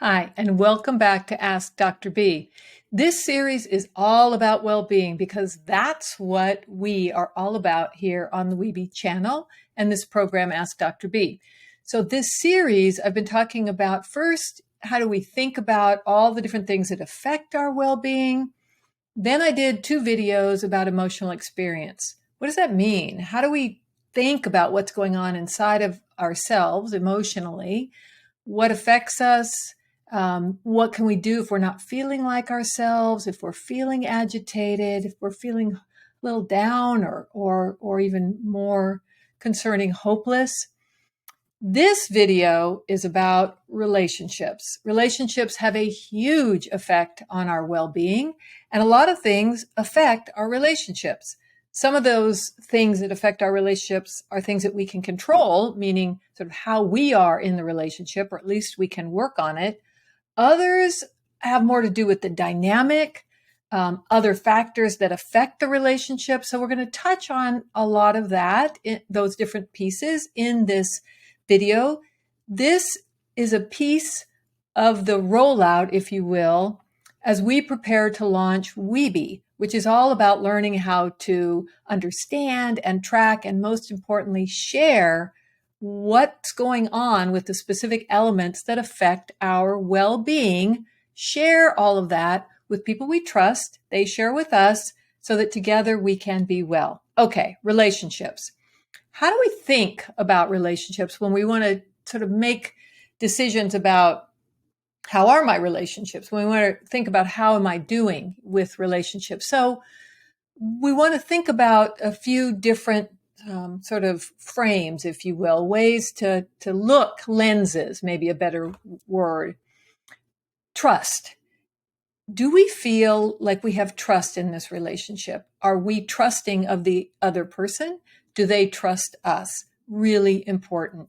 Hi, and welcome back to Ask Dr. B. This series is all about well-being because that's what we are all about here on the Weeby channel and this program, Ask Dr. B. So this series, I've been talking about first, how do we think about all the different things that affect our well-being? Then I did 2 videos about emotional experience. What does that mean? How do we think about what's going on inside of ourselves emotionally? What affects us? What can we do if we're not feeling like ourselves, if we're feeling agitated, if we're feeling a little down or even more concerning, hopeless? This video is about relationships. Relationships have a huge effect on our well-being, and a lot of things affect our relationships. Some of those things that affect our relationships are things that we can control, meaning sort of how we are in the relationship, or at least we can work on it. Others have more to do with the dynamic, other factors that affect the relationship. So we're going to touch on a lot of that, those different pieces in this video. This is a piece of the rollout, if you will, as we prepare to launch Weeby, which is all about learning how to understand and track and, most importantly, share what's going on with the specific elements that affect our well-being. Share all of that with people we trust. They share with us so that together we can be well. Okay, relationships. How do we think about relationships when we want to sort of make decisions about how are my relationships? When we want to think about how am I doing with relationships? So we want to think about a few different sort of frames, if you will, ways to look, lenses, maybe a better word. Trust. Do we feel like we have trust in this relationship? Are we trusting of the other person? Do they trust us? Really important.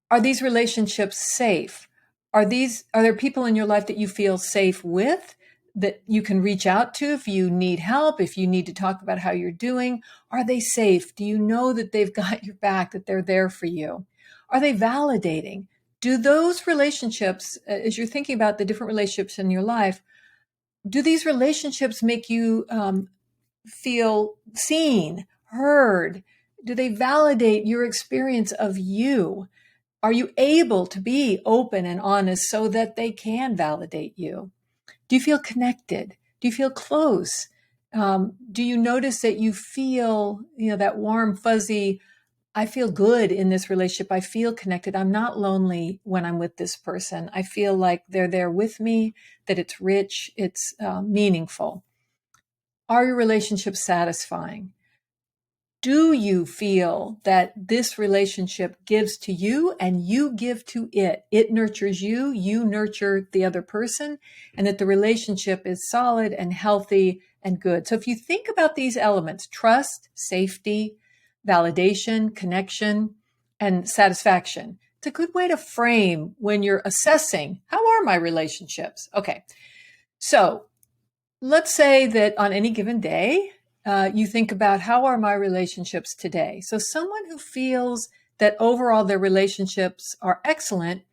Are these relationships safe? Are there people in your life that you feel safe with, that you can reach out to if you need help, if you need to talk about how you're doing? Are they safe? Do you know that they've got your back, that they're there for you? Are they validating? Do those relationships, as you're thinking about the different relationships in your life, do these relationships make you feel seen, heard? Do they validate your experience of you? Are you able to be open and honest so that they can validate you? Do you feel connected? Do you feel close? Do you notice that you feel, that warm, fuzzy, I feel good in this relationship. I feel connected. I'm not lonely when I'm with this person. I feel like they're there with me, that it's rich, it's meaningful. Are your relationships satisfying? Do you feel that this relationship gives to you and you give to it? It nurtures you, you nurture the other person, and that the relationship is solid and healthy and good. So if you think about these elements, trust, safety, validation, connection, and satisfaction, it's a good way to frame when you're assessing, how are my relationships? Okay, so let's say that on any given day, you think about how are my relationships today? So someone who feels that overall their relationships are excellent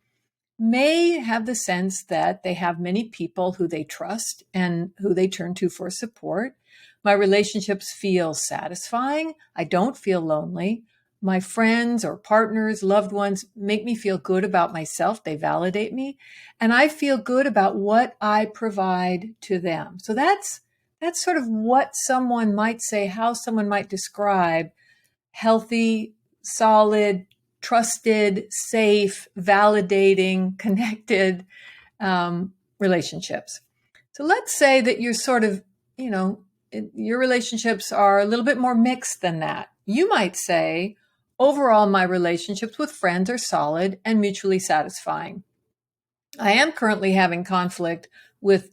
may have the sense that they have many people who they trust and who they turn to for support. My relationships feel satisfying. I don't feel lonely. My friends or partners, loved ones make me feel good about myself. They validate me. And I feel good about what I provide to them. So that's sort of what someone might say, how someone might describe healthy, solid, trusted, safe, validating, connected relationships. So let's say that you're sort of, your relationships are a little bit more mixed than that. You might say, overall, my relationships with friends are solid and mutually satisfying. I am currently having conflict with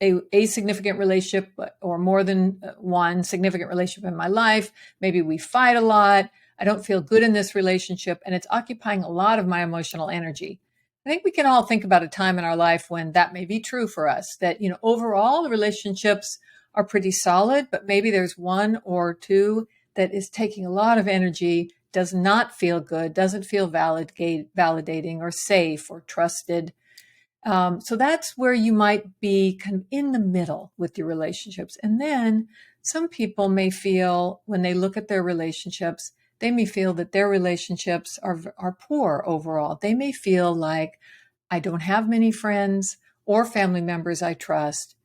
a significant relationship or more than one significant relationship in my life. Maybe we fight a lot. I don't feel good in this relationship, and it's occupying a lot of my emotional energy. I think we can all think about a time in our life when that may be true for us, that, overall the relationships are pretty solid, but maybe there's one or two that is taking a lot of energy does not feel good, doesn't feel validating or safe or trusted. So that's where you might be kind of in the middle with your relationships. And then some people may feel when they look at their relationships, they may feel that their relationships are poor overall. They may feel like, I don't have many friends or family members I trust.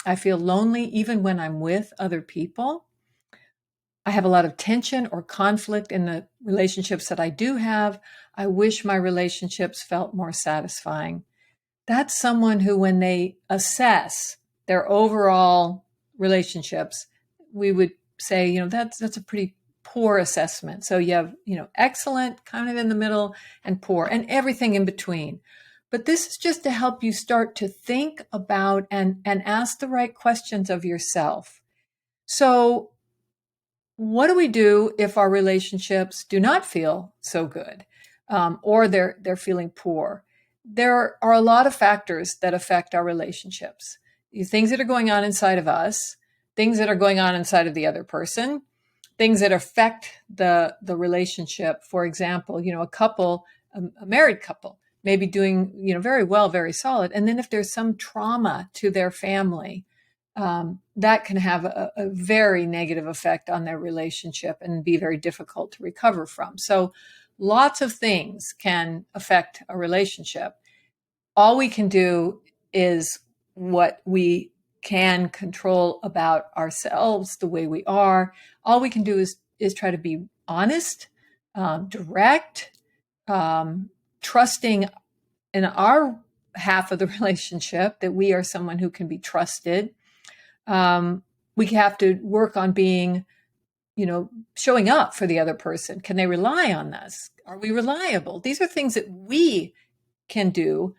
I feel lonely even when I'm with other people. I have a lot of tension or conflict in the relationships that I do have. I wish my relationships felt more satisfying. That's someone who, when they assess their overall relationships, we would say, that's a pretty poor assessment. So you have, excellent, kind of in the middle, and poor, and everything in between. But this is just to help you start to think about and ask the right questions of yourself. So what do we do if our relationships do not feel so good, or they're feeling poor? There are a lot of factors that affect our relationships. Things that are going on inside of us, things that are going on inside of the other person, things that affect the relationship. For example, a couple, a married couple, may be doing very well, very solid, and then if there's some trauma to their family, that can have a very negative effect on their relationship and be very difficult to recover from. So lots of things can affect a relationship. All we can do is what we can control about ourselves, the way we are. All we can do is try to be honest, direct, trusting in our half of the relationship, that we are someone who can be trusted. We have to work on being, showing up for the other person. Can they rely on us? Are we reliable? These are things that we can do.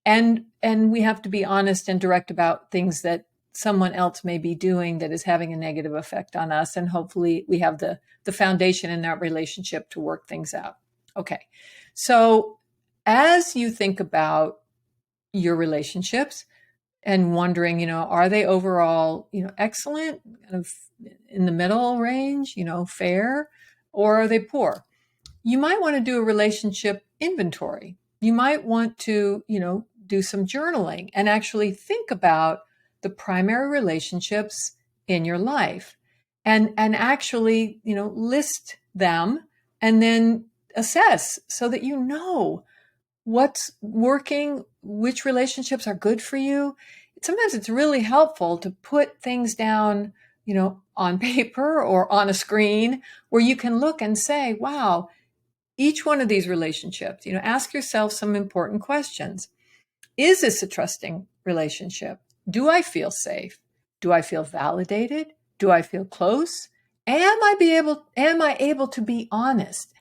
And we have to be honest and direct about things that someone else may be doing that is having a negative effect on us. And hopefully we have the foundation in that relationship to work things out. Okay. So as you think about your relationships, and wondering, are they overall, excellent, kind of in the middle range, fair, or are they poor? You might want to do a relationship inventory. You might want to, do some journaling and actually think about the primary relationships in your life and actually, list them and then assess so that what's working, which relationships are good for you. Sometimes it's really helpful to put things down, on paper or on a screen where you can look and say, wow, each one of these relationships, ask yourself some important questions. Is this a trusting relationship? Do I feel safe? Do I feel validated? Do I feel close? Am I able to be honest?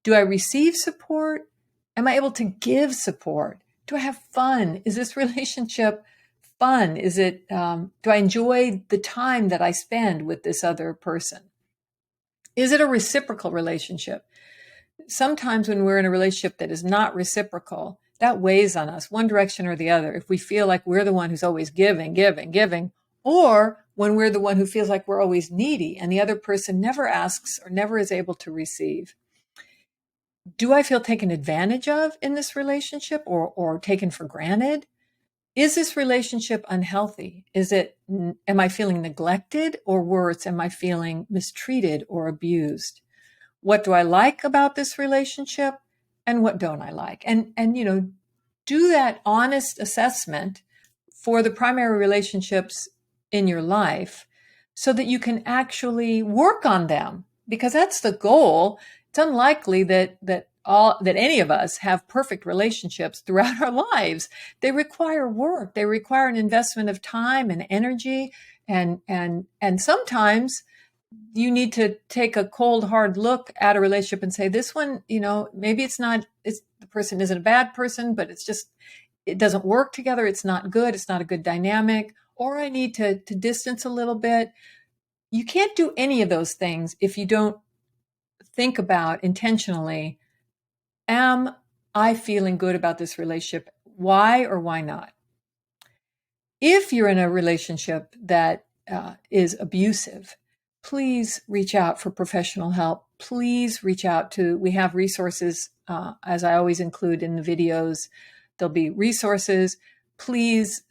Do I receive support? Am I able to give support? Do I have fun? Is this relationship fun? Is it, do I enjoy the time that I spend with this other person? Is it a reciprocal relationship? Sometimes when we're in a relationship that is not reciprocal, that weighs on us one direction or the other. If we feel like we're the one who's always giving, or when we're the one who feels like we're always needy and the other person never asks or never is able to receive. Do I feel taken advantage of in this relationship or taken for granted? Is this relationship unhealthy? Am I feeling neglected, or worse, am I feeling mistreated or abused? What do I like about this relationship and what don't I like? And do that honest assessment for the primary relationships in your life so that you can actually work on them, because that's the goal. It's unlikely that any of us have perfect relationships throughout our lives. They require work. They require an investment of time and energy. And sometimes you need to take a cold, hard look at a relationship and say, this one, maybe the person isn't a bad person, but it doesn't work together. It's not good. It's not a good dynamic. Or I need to distance a little bit. You can't do any of those things if you don't think about intentionally, am I feeling good about this relationship? Why or why not? If you're in a relationship that is abusive, please reach out for professional help. Please reach out we have resources, as I always include in the videos. There'll be resources. Please,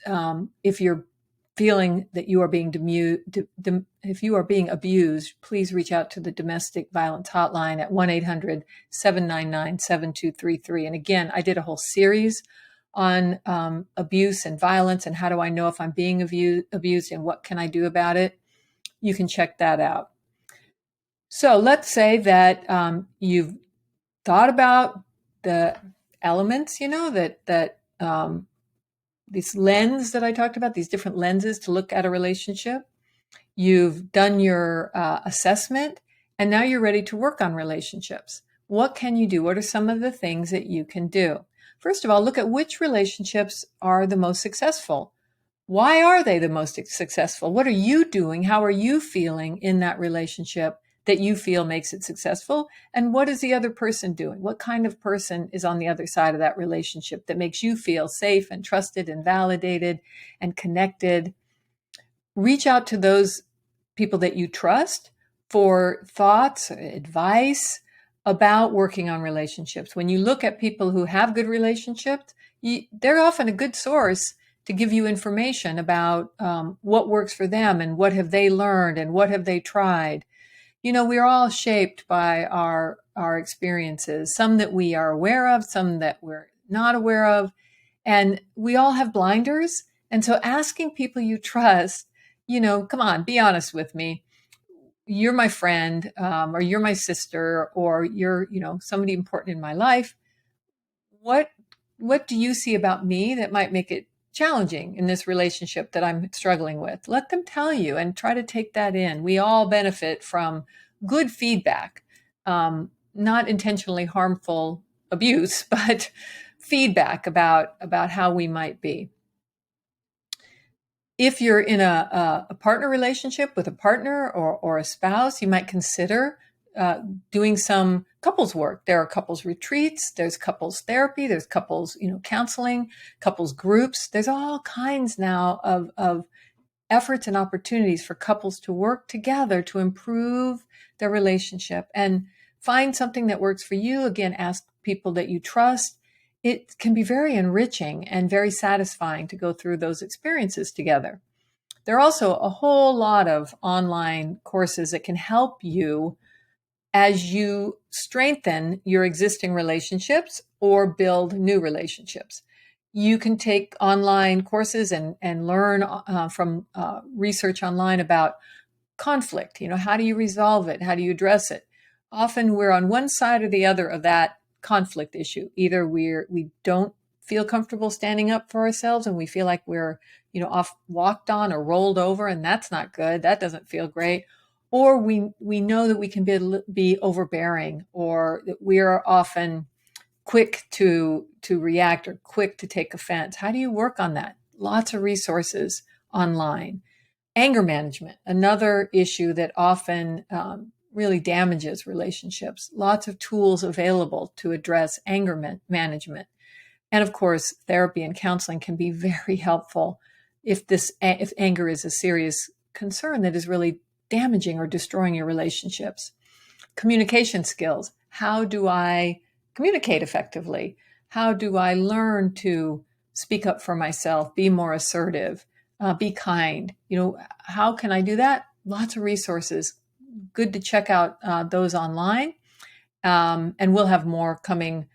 if you're feeling that you are being if you are being abused, please reach out to the domestic violence hotline at 1-800-799-7233. And again, I did a whole series on abuse and violence and how do I know if I'm being abused and what can I do about it. You can check that out. So let's say that you've thought about the elements, this lens that I talked about, these different lenses to look at a relationship. You've done your assessment, and now you're ready to work on relationships. What can you do? What are some of the things that you can do? First of all, look at which relationships are the most successful. Why are they the most successful? What are you doing? How are you feeling in that relationship that you feel makes it successful? And what is the other person doing? What kind of person is on the other side of that relationship that makes you feel safe and trusted and validated and connected? Reach out to those people that you trust for thoughts, advice about working on relationships. When you look at people who have good relationships, they're often a good source to give you information about what works for them and what have they learned and what have they tried. We're all shaped by our experiences, some that we are aware of, some that we're not aware of, and we all have blinders. And so asking people you trust, come on, be honest with me. You're my friend, or you're my sister, or you're, somebody important in my life. What do you see about me that might make it challenging in this relationship that I'm struggling with? Let them tell you and try to take that in. We all benefit from good feedback, not intentionally harmful abuse, but feedback about how we might be. If you're in a partner relationship with a partner or a spouse, you might consider doing some couples work. There are couples retreats, there's couples therapy, there's couples, counseling, couples groups. There's all kinds now of efforts and opportunities for couples to work together to improve their relationship and find something that works for you. Again, ask people that you trust. It can be very enriching and very satisfying to go through those experiences together. There are also a whole lot of online courses that can help you as you strengthen your existing relationships or build new relationships. You can take online courses and learn from research online about conflict. How do you resolve it? How do you address it? Often we're on one side or the other of that conflict issue. Either we don't feel comfortable standing up for ourselves and we feel like we're, walked on or rolled over, and that's not good. That doesn't feel great. Or we know that we can be overbearing, or that we are often quick to react or quick to take offense. How do you work on that? Lots of resources online. Anger management, another issue that often really damages relationships. Lots of tools available to address anger management. And of course, therapy and counseling can be very helpful if anger is a serious concern that is really damaging or destroying your relationships. Communication skills. How do I communicate effectively? How do I learn to speak up for myself, be more assertive, be kind? How can I do that? Lots of resources. Good to check out those online. And we'll have more coming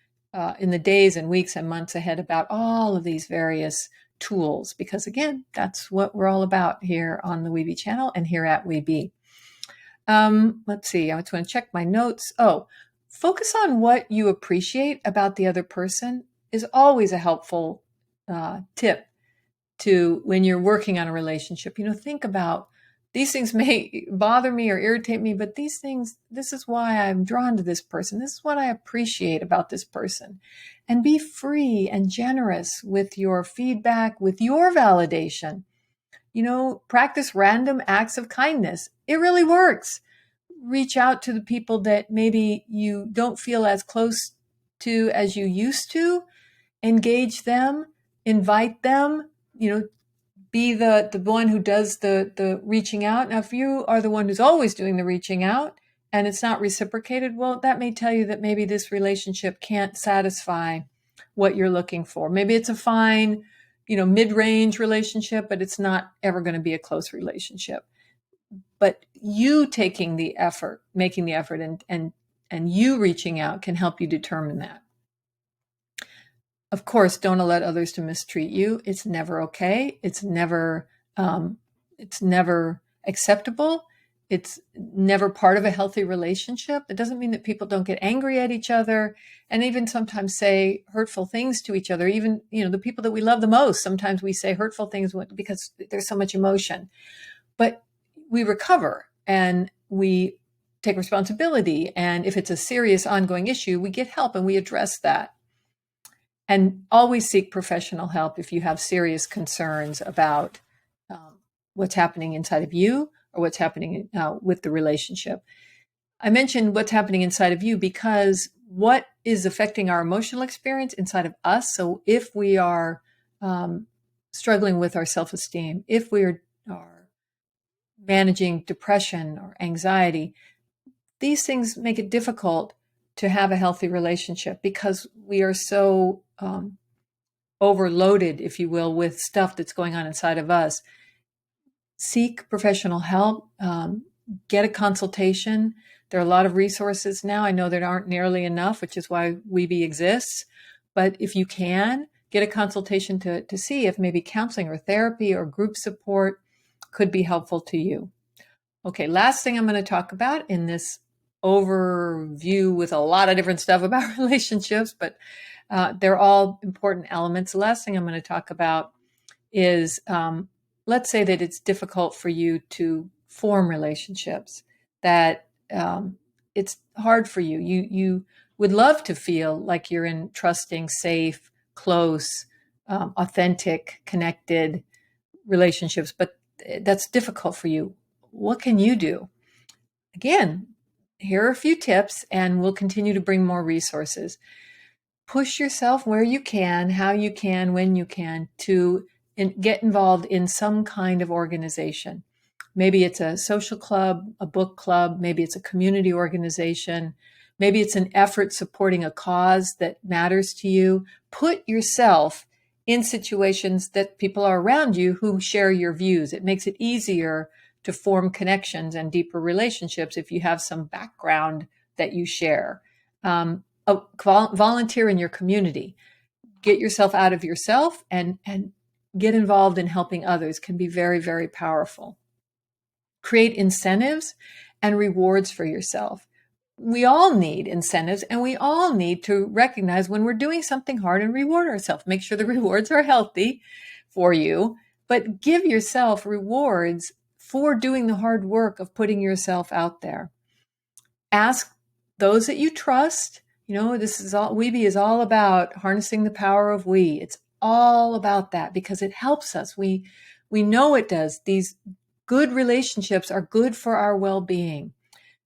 in the days and weeks and months ahead about all of these various tools, because again, that's what we're all about here on the Weeby channel and here at Weeby. Let's see, I just want to check my notes. Focus on what you appreciate about the other person is always a helpful tip to when you're working on a relationship. Think about these things may bother me or irritate me, but these things, this is why I'm drawn to this person. This is what I appreciate about this person. And be free and generous with your feedback, with your validation. Practice random acts of kindness. It really works. Reach out to the people that maybe you don't feel as close to as you used to. Engage them, invite them, be the one who does the reaching out. Now, if you are the one who's always doing the reaching out and it's not reciprocated, well, that may tell you that maybe this relationship can't satisfy what you're looking for. Maybe it's a fine, mid-range relationship, but it's not ever going to be a close relationship. But you taking the effort, making the effort, and you reaching out can help you determine that. Of course, don't let others to mistreat you. It's never okay. It's never acceptable. It's never part of a healthy relationship. It doesn't mean that people don't get angry at each other and even sometimes say hurtful things to each other. Even, the people that we love the most, sometimes we say hurtful things because there's so much emotion. But we recover and we take responsibility. And if it's a serious ongoing issue, we get help and we address that. And always seek professional help if you have serious concerns about what's happening inside of you or what's happening with the relationship. I mentioned what's happening inside of you because what is affecting our emotional experience inside of us. So if we are struggling with our self-esteem, if we are managing depression or anxiety, these things make it difficult to have a healthy relationship because we are so overloaded, if you will, with stuff that's going on inside of us. Seek professional help, get a consultation. There are a lot of resources now. I know there aren't nearly enough, which is why Weeby exists. But if you can, get a consultation to see if maybe counseling or therapy or group support could be helpful to you. Okay, last thing I'm going to talk about in this overview with a lot of different stuff about relationships, but they're all important elements. The last thing I'm going to talk about is, let's say that it's difficult for you to form relationships, that it's hard for you. You would love to feel like you're in trusting, safe, close, authentic, connected relationships, but that's difficult for you. What can you do? Again, here are a few tips, and we'll continue to bring more resources. Push yourself where you can, how you can, when you can, to get involved in some kind of organization. Maybe it's a social club, a book club, maybe it's a community organization, maybe it's an effort supporting a cause that matters to you. Put yourself in situations that people are around you who share your views. It makes it easier to form connections and deeper relationships if you have some background that you share. Volunteer in your community. Get yourself out of yourself and get involved in helping others can be very, very powerful. Create incentives and rewards for yourself. We all need incentives and we all need to recognize when we're doing something hard and reward ourselves. Make sure the rewards are healthy for you, but give yourself rewards for doing the hard work of putting yourself out there. Ask those that you trust. This is all, Weeby is all about harnessing the power of we. It's all about that because it helps us. We know it does. These good relationships are good for our well-being.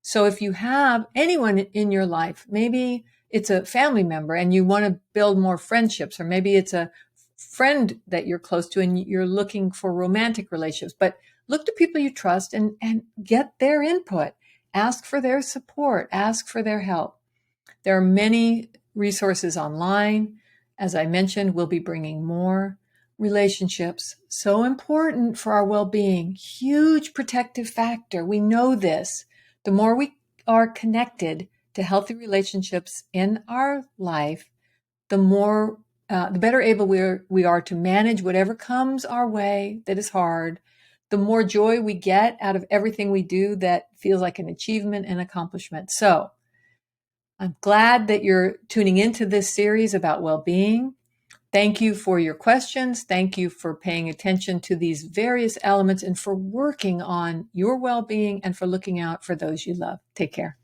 So if you have anyone in your life, maybe it's a family member and you want to build more friendships, or maybe it's a friend that you're close to and you're looking for romantic relationships, but look to people you trust and get their input. Ask for their support. Ask for their help. There are many resources online. As I mentioned, we'll be bringing more. Relationships, so important for our well-being, huge protective factor. We know this. The more we are connected to healthy relationships in our life, the better able we are to manage whatever comes our way that is hard, the more joy we get out of everything we do that feels like an achievement and accomplishment. So I'm glad that you're tuning into this series about well-being. Thank you for your questions. Thank you for paying attention to these various elements and for working on your well-being and for looking out for those you love. Take care.